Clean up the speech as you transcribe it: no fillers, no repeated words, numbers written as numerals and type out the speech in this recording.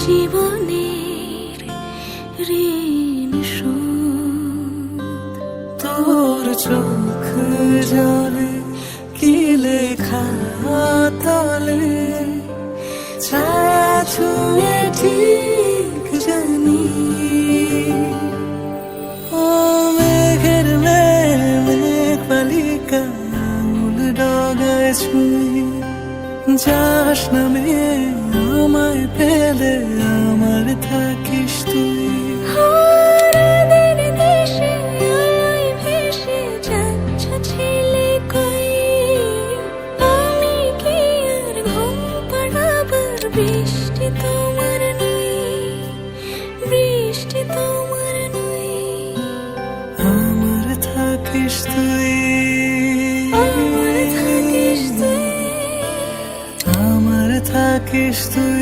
জীবনের ঋণ শোধ। তোর চোখ জলে কি লেখা তলে, ছায়া ছুঁয়ে ঠিক জানি। ও মেঘের মেঘ বালিকা আঙুল ডগায় ছুঁয়ে, যাস নামে আমায় পেলে আমার থাকিস তুই। হারাদের দেশে আলোয় ভেসে যাচ্ছ ছেলে কই, আমি কি আর ঘুম পাড়াবার বৃষ্টি তোমার নই, বৃষ্টি তোমার নই। আমার থাকিস তুই, আমার থাকিস তুই, আমার থাকিস তুই।